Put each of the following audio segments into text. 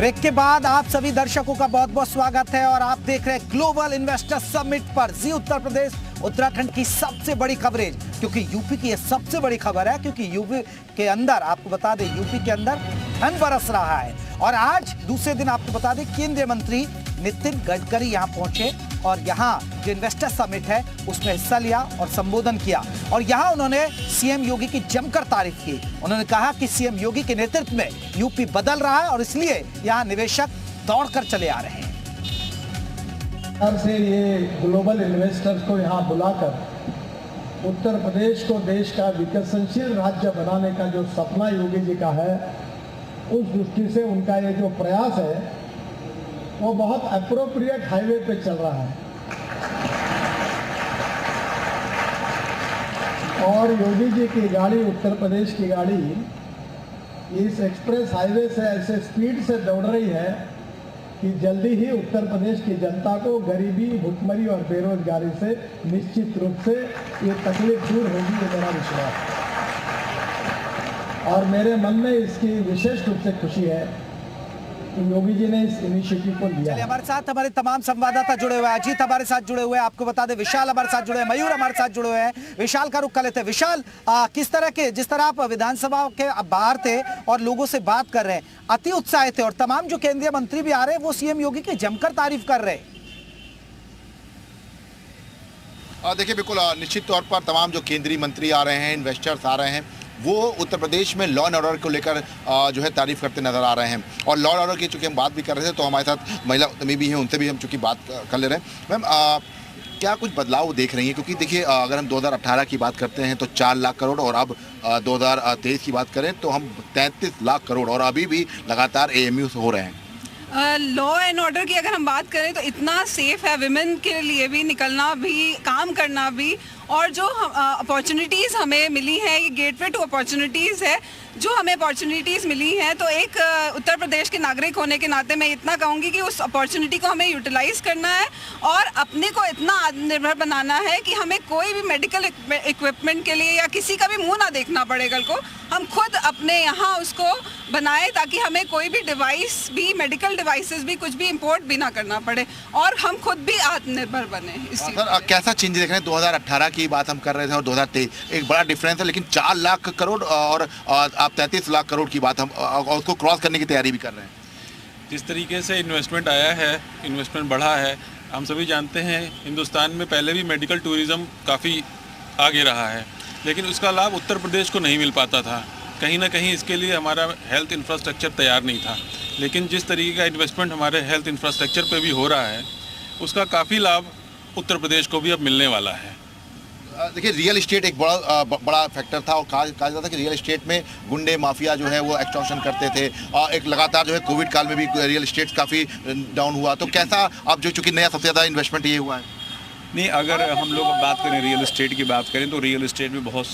Break के बाद आप सभी दर्शकों का बहुत बहुत स्वागत है और आप देख रहे हैं ग्लोबल इन्वेस्टर समिट पर जी उत्तर प्रदेश उत्तराखंड की सबसे बड़ी कवरेज, क्योंकि यूपी की यह सबसे बड़ी खबर है, क्योंकि यूपी के अंदर आपको बता दें यूपी के अंदर धन बरस रहा है। और आज दूसरे दिन आपको बता दें केंद्रीय मंत्री नितिन गडकरी यहां पहुंचे और यहां जो इन्वेस्टर समिट है उसमें हिस्सा लिया और संबोधन किया। और यहां उन्होंने सीएम योगी की जमकर तारीफ की। उन्होंने कहा कि सीएम योगी के नेतृत्व में यूपी बदल रहा है और इसलिए यहां निवेशक दौड़कर चले आ रहे हैं। से ये ग्लोबल इन्वेस्टर्स को यहाँ बुलाकर उत्तर प्रदेश को देश का विकसनशील राज्य बनाने का जो सपना योगी जी का है, उस दृष्टि से उनका ये जो प्रयास है वो बहुत अप्रोप्रिएट हाईवे पे चल रहा है। और योगी जी की गाड़ी, उत्तर प्रदेश की गाड़ी इस एक्सप्रेस हाईवे से ऐसे स्पीड से दौड़ रही है कि जल्दी ही उत्तर प्रदेश की जनता को गरीबी, भुखमरी और बेरोजगारी से निश्चित रूप से ये तकलीफ दूर होगी, ये मेरा विश्वास है। और मेरे मन में इसकी विशेष रूप से खुशी है कि योगी जी ने इस इनिशिएटिव को लिया। चलिए, हमारे साथ हमारे तमाम संवाददाता जुड़े हुए हैं। अजीत हमारे साथ जुड़े हुए हैं, आपको बता दें विशाल हमारे साथ जुड़े हैं, मयूर हमारे साथ जुड़े हुए हैं। विशाल का रुख कर लेते हैं। विशाल, किस तरह के, जिस तरह आप विधानसभा के बाहर थे और लोगों से बात कर रहे हैं, अति उत्साहित थे और तमाम जो केंद्रीय मंत्री भी आ रहे हैं वो सीएम योगी की जमकर तारीफ कर रहे हैं। देखिए, बिल्कुल निश्चित तौर पर तमाम जो केंद्रीय मंत्री आ रहे हैं, इन्वेस्टर्स आ रहे हैं, वो उत्तर प्रदेश में लॉ एंड ऑर्डर को लेकर जो है तारीफ करते नजर आ रहे हैं। और लॉ एंड ऑर्डर की चूँकि हम बात भी कर रहे थे तो हमारे साथ महिला उद्यमी भी हैं, उनसे भी हम चूँकि बात कर ले रहे हैं। मैम, क्या कुछ बदलाव देख रही हैं? क्योंकि देखिए, अगर हम 2018 की बात करते हैं तो 4 लाख करोड़ और अब 2023 की बात करें तो हम 33 लाख करोड़ और अभी भी लगातार AMUs हो रहे हैं। लॉ एंड ऑर्डर की अगर हम बात करें तो इतना सेफ है विमेन के लिए भी निकलना भी, काम करना भी। और जो अपॉर्चुनिटीज़ हमें मिली है, ये गेटवे टू अपॉर्चुनिटीज़ है जो हमें अपॉर्चुनिटीज़ मिली हैं। तो एक उत्तर प्रदेश के नागरिक होने के नाते मैं इतना कहूँगी कि उस अपॉर्चुनिटी को हमें यूटिलाइज़ करना है और अपने को इतना आत्मनिर्भर बनाना है कि हमें कोई भी मेडिकल इक्विपमेंट के लिए या किसी का भी मुंह ना देखना पड़े। कल को हम खुद अपने यहाँ उसको बनाए ताकि हमें कोई भी डिवाइस भी, मेडिकल डिवाइसेस भी, कुछ भी इंपोर्ट भी ना करना पड़े और हम खुद भी आत्मनिर्भर बने। सर, कैसा चेंज देख रहे हैं? 2018 की बात हम कर रहे थे और 2023 एक बड़ा डिफरेंस है, लेकिन 4 लाख करोड़ और आप 33 लाख करोड़ की बात हम उसको क्रॉस करने की तैयारी भी कर रहे हैं। जिस तरीके से इन्वेस्टमेंट आया है, इन्वेस्टमेंट बढ़ा है, हम सभी जानते हैं हिंदुस्तान में पहले भी मेडिकल टूरिज़्म काफ़ी आगे रहा है, लेकिन उसका लाभ उत्तर प्रदेश को नहीं मिल पाता था। कहीं ना कहीं इसके लिए हमारा हेल्थ इंफ्रास्ट्रक्चर तैयार नहीं था, लेकिन जिस तरीके का इन्वेस्टमेंट हमारे हेल्थ इंफ्रास्ट्रक्चर पे भी हो रहा है उसका काफ़ी लाभ उत्तर प्रदेश को भी अब मिलने वाला है। देखिए, रियल इस्टेट एक बड़ा फैक्टर था और कहा जाता था कि रियल इस्टेट में गुंडे माफिया जो है वो एक्सटॉर्शन करते थे। एक लगातार जो है कोविड काल में भी रियल इस्टेट काफ़ी डाउन हुआ। तो कैसा अब जो चूँकि नया सबसे ज़्यादा इन्वेस्टमेंट ये हुआ है? नहीं, अगर हम लोग बात करें रियल इस्टेट की बात करें तो रियल इस्टेट में बहुत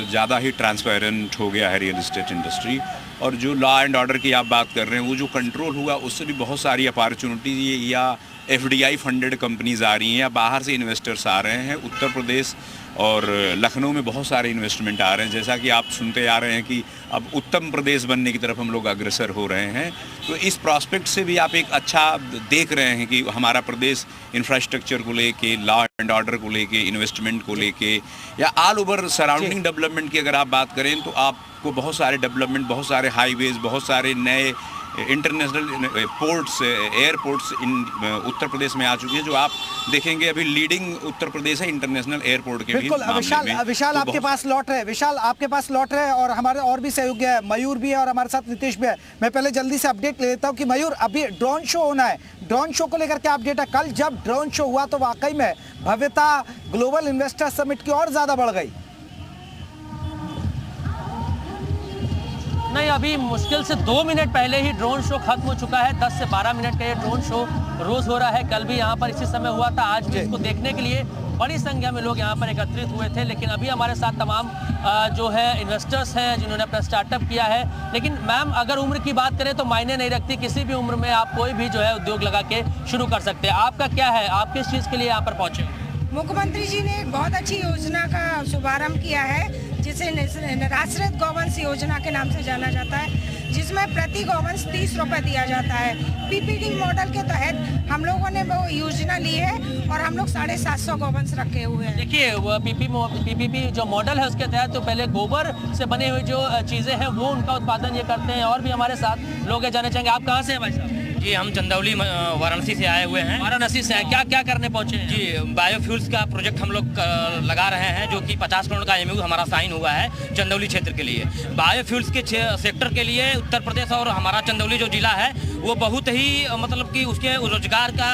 ज़्यादा ही ट्रांसपेरेंट हो गया है रियल इस्टेट इंडस्ट्री। और जो लॉ एंड ऑर्डर की आप बात कर रहे हैं वो जो कंट्रोल हुआ उससे भी बहुत सारी अपॉर्चुनिटीज या FDI फंडेड कंपनीज आ रही हैं या बाहर से इन्वेस्टर्स आ रहे हैं। उत्तर प्रदेश और लखनऊ में बहुत सारे इन्वेस्टमेंट आ रहे हैं। जैसा कि आप सुनते आ रहे हैं कि अब उत्तम प्रदेश बनने की तरफ हम लोग अग्रसर हो रहे हैं। तो इस प्रॉस्पेक्ट से भी आप एक अच्छा देख रहे हैं कि हमारा प्रदेश इंफ्रास्ट्रक्चर को लेके, लॉ एंड ऑर्डर को लेके, इन्वेस्टमेंट को लेके या ऑल ओवर सराउंडिंग डेवलपमेंट की अगर आप बात करें तो आपको बहुत सारे डेवलपमेंट, बहुत सारे हाईवेज, बहुत सारे नए international ports, airports Uttar Pradesh में आ चुकी है। जो आप देखेंगे अभी लीडिंग उत्तर प्रदेश है इंटरनेशनल एयरपोर्ट के बिल्कुल। विशाल आपके पास लौट रहे, विशाल आपके पास लौट रहे और हमारे और भी सहयोगी है, मयूर भी है और हमारे साथ नितेश भी है। मैं पहले जल्दी से अपडेट ले लेता हूँ कि मयूर, अभी ड्रोन शो होना है, ड्रोन शो को लेकर क्या अपडेट है? कल जब ड्रोन शो हुआ तो वाकई में भव्यता ग्लोबल इन्वेस्टर समिट की और ज्यादा बढ़ गई। नहीं, अभी मुश्किल से 2 मिनट पहले ही ड्रोन शो खत्म हो चुका है। 10 से 12 मिनट का ये ड्रोन शो रोज हो रहा है। कल भी यहाँ पर इसी समय हुआ था, आज भी इसको देखने के लिए बड़ी संख्या में लोग यहाँ पर एकत्रित हुए थे। लेकिन अभी हमारे साथ तमाम जो है इन्वेस्टर्स हैं जिन्होंने अपना स्टार्टअप किया है। लेकिन मैम, अगर उम्र की बात करें तो मायने नहीं रखती, किसी भी उम्र में आप कोई भी जो है उद्योग लगा के शुरू कर सकते हैं। आपका क्या है, आप किस चीज़ के लिए यहाँ पर पहुँचे? मुख्यमंत्री जी ने एक बहुत अच्छी योजना का शुभारंभ किया है जिसे निराश्रित गौवंश योजना के नाम से जाना जाता है, जिसमें प्रति गौवंश 30 रुपए दिया जाता है। पीपीडी मॉडल के तहत हम लोगों ने वो योजना ली है और हम लोग 750 गौवंश रखे हुए हैं। देखिए वो पीपीपी जो मॉडल है उसके तहत तो पहले गोबर से बने हुए जो चीज़ें हैं वो उनका उत्पादन ये करते हैं। और भी हमारे साथ लोग जाना चाहेंगे, आप कहाँ से हैं भाई साहब? जी हम चंदौली वाराणसी से आए हुए हैं। वाराणसी से हैं, क्या क्या करने पहुँचे हैं? जी बायोफ्यूल्स का प्रोजेक्ट हम लोग लगा रहे हैं, जो कि 50 करोड़ का एमओयू हमारा साइन हुआ है चंदौली क्षेत्र के लिए। बायोफ्यूल्स के सेक्टर के लिए उत्तर प्रदेश और हमारा चंदौली जो जिला है वो बहुत ही मतलब कि उसके रोजगार का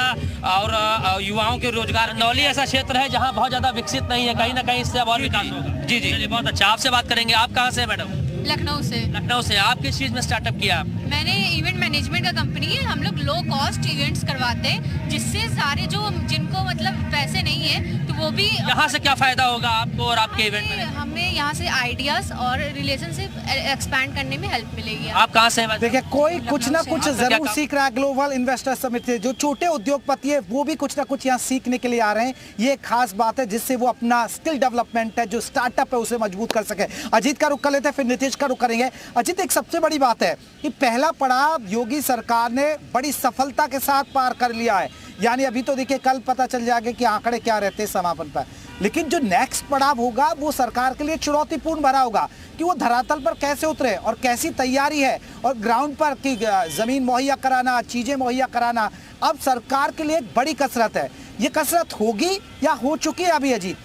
और युवाओं के रोजगार। चंदौली ऐसा क्षेत्र है जहाँ बहुत ज़्यादा विकसित नहीं है, कहीं ना कहीं इससे और विकास होगा। जी जी चलिए बहुत अच्छा, आपसे बात करेंगे। आप कहाँ से हैं मैडम? लखनऊ से। लखनऊ से। आप किस चीज़ में स्टार्टअप किया? मैंने इवेंट मैनेजमेंट का कंपनी है, हम लोग लो कॉस्ट इवेंट्स करवाते हैं, जिससे सारे जो जिनको मतलब पैसे नहीं है तो वो भी। यहाँ से क्या फायदा होगा आपको और आपके इवेंट में? हमें यहाँ से आइडियाज और रिलेशनशिप एक्सपैंड करने में हेल्प मिलेगी। आप कहाँ से हैं? देखिए कोई कुछ ना कुछ जरूर सीख रहा है। ग्लोबल इन्वेस्टर समिट से जो छोटे उद्योगपति है वो भी कुछ ना कुछ यहाँ सीखने के लिए आ रहे हैं। ये एक खास बात है जिससे वो अपना स्किल डेवलपमेंट है, जो स्टार्टअप है उसे मजबूत कर सके। अजीत का रुख कर लेते हैं, फिर नीतीश का रुख करेंगे। अजीत, एक सबसे बड़ी बात है कि पहला पड़ाव योगी सरकार ने बड़ी सफलता के साथ पार कर लिया है। यानी अभी तो देखिए कल पता चल जाएगा कि आंकड़े क्या रहते हैं समापन पर, लेकिन जो नेक्स्ट पड़ाव होगा वो सरकार के लिए चुनौतीपूर्ण भरा होगा कि वो धरातल पर कैसे उतरे और कैसी तैयारी है और ग्राउंड पर की जमीन मुहैया कराना, चीजें मुहैया कराना अब सरकार के लिए एक बड़ी कसरत है। ये कसरत होगी या हो चुकी है अभी? अजीत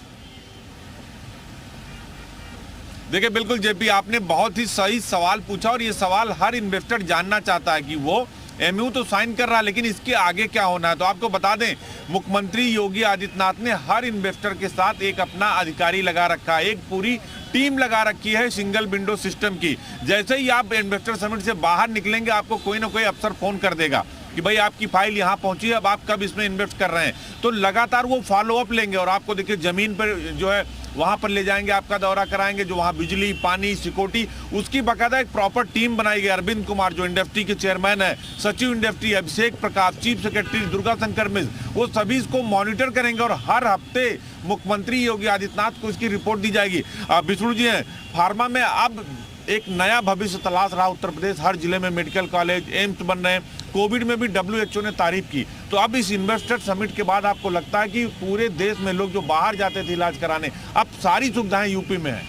देखिए बिल्कुल जेपी, आपने बहुत ही सही सवाल पूछा और ये सवाल हर इन्वेस्टर जानना चाहता है कि वो एमयू तो साइन कर रहा है लेकिन इसके आगे क्या होना है। तो आपको बता दें, मुख्यमंत्री योगी आदित्यनाथ ने हर इन्वेस्टर के साथ एक अपना अधिकारी लगा रखा है, एक पूरी टीम लगा रखी है सिंगल विंडो सिस्टम की। जैसे ही आप इन्वेस्टर समिट से बाहर निकलेंगे आपको कोई ना कोई अफसर फोन कर देगा कि भाई आपकी फाइल यहाँ पहुंची है, अब आप कब इसमें इन्वेस्ट कर रहे हैं। तो लगातार वो फॉलो अप लेंगे और आपको देखिए जमीन पर जो है वहाँ पर ले जाएंगे, आपका दौरा कराएंगे, जो वहाँ बिजली, पानी, सिक्योरिटी, उसकी बाकायदा एक प्रॉपर टीम बनाई गई। अरविंद कुमार जो इंडस्ट्री के चेयरमैन है, सचिव industry Abhishek Prakash, chief secretary Durga Shankar Mishra, वो सभी इसको मॉनिटर करेंगे और हर हफ्ते मुख्यमंत्री योगी आदित्यनाथ को इसकी रिपोर्ट दी जाएगी। विष्णु जी हैं, फार्मा में अब एक नया भविष्य तलाश रहा उत्तर प्रदेश। हर जिले में मेडिकल कॉलेज, एम्स बन रहे हैं। कोविड में भी WHO ने तारीफ की। तो अब इस इन्वेस्टर समिट के बाद आपको लगता है कि पूरे देश में लोग जो बाहर जाते थे इलाज कराने, अब सारी सुविधाएं यूपी में हैं?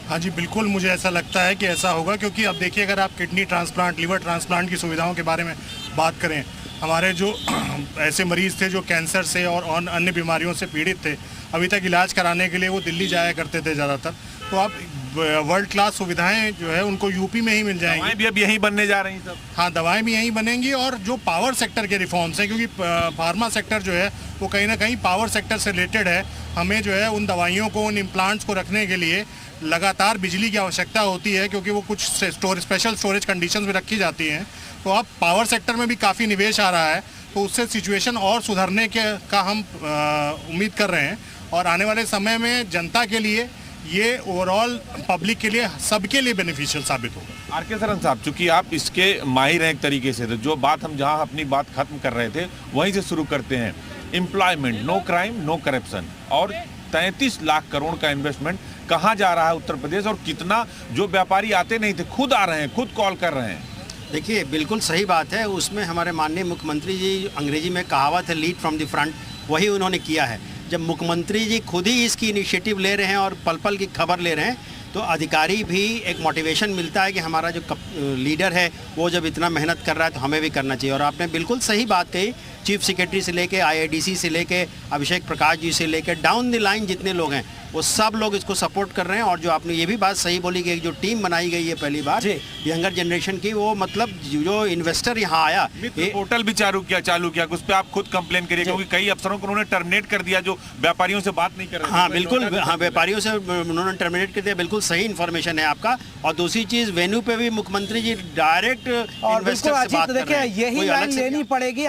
हाँ जी बिल्कुल, मुझे ऐसा लगता है कि ऐसा होगा, क्योंकि अब देखिए अगर आप किडनी ट्रांसप्लांट, लिवर ट्रांसप्लांट की सुविधाओं के बारे में बात करें, हमारे जो ऐसे मरीज़ थे जो कैंसर से और अन्य बीमारियों से पीड़ित थे, अभी तक इलाज कराने के लिए वो दिल्ली जाया करते थे ज़्यादातर। तो अब वर्ल्ड क्लास सुविधाएं जो है उनको यूपी में ही मिल जाएंगी। दवाएं भी अब यहीं बनने जा रही हैं सब। हाँ, दवाएं भी यहीं बनेंगी। और जो पावर सेक्टर के रिफॉर्म्स हैं, क्योंकि फार्मा सेक्टर जो है वो कहीं ना कहीं पावर सेक्टर से रिलेटेड है, हमें जो है उन दवाइयों को, उन इम्प्लांट्स को रखने के लिए लगातार बिजली की आवश्यकता होती है, क्योंकि वो कुछ स्पेशल स्टोरेज कंडीशंस में रखी जाती हैं। तो अब पावर सेक्टर में भी काफ़ी निवेश आ रहा है, तो उससे सिचुएशन और सुधरने का हम उम्मीद कर रहे हैं। और आने वाले समय में जनता के लिए ये ओवरऑल पब्लिक के लिए, सबके लिए बेनिफिशियल साबित होगा। आर के सरन साहब, चूंकि आप इसके माहिर हैं एक तरीके से, तो जो बात हम जहां अपनी बात खत्म कर रहे थे वहीं से शुरू करते हैं। Employment, no crime, no corruption, और 33 लाख करोड़ का इन्वेस्टमेंट कहाँ जा रहा है उत्तर प्रदेश, और कितना जो व्यापारी आते नहीं थे खुद आ रहे हैं, खुद कॉल कर रहे हैं? देखिए बिल्कुल सही बात है। उसमें हमारे माननीय मुख्यमंत्री जी, अंग्रेजी में कहावत है लीड फ्रॉम द फ्रंट, वही उन्होंने किया है। जब मुख्यमंत्री जी खुद ही इसकी इनिशिएटिव ले रहे हैं और पल पल की खबर ले रहे हैं, तो अधिकारी भी एक मोटिवेशन मिलता है कि हमारा जो लीडर है वो जब इतना मेहनत कर रहा है तो हमें भी करना चाहिए। और आपने बिल्कुल सही बात कही, चीफ सेक्रेटरी से लेके IIDC से लेके अभिषेक प्रकाश जी से लेके डाउन द लाइन जितने लोग हैं वो सब लोग इसको सपोर्ट कर रहे हैं। और जो आपने ये भी बात सही बोली कि जो टीम बनाई गई है पहली बार यंगर जनरेशन की, वो मतलब जो इन्वेस्टर यहाँ आया, पोर्टल भी चालू किया, उस पर आप खुद कंप्लेन करिए, क्योंकि कई अफसरों को उन्होंने टर्मिनेट कर दिया जो व्यापारियों से बात नहीं कर रहे। हाँ बिल्कुल, हाँ व्यापारियों से उन्होंने टर्मिनेट कर दिया, बिल्कुल सही इन्फॉर्मेशन है आपका। और दूसरी चीज, वेन्यू पे भी मुख्यमंत्री जी डायरेक्ट इन्वेस्टर से बात कर रहे हैं। यही लाइन लेनी पड़ेगी।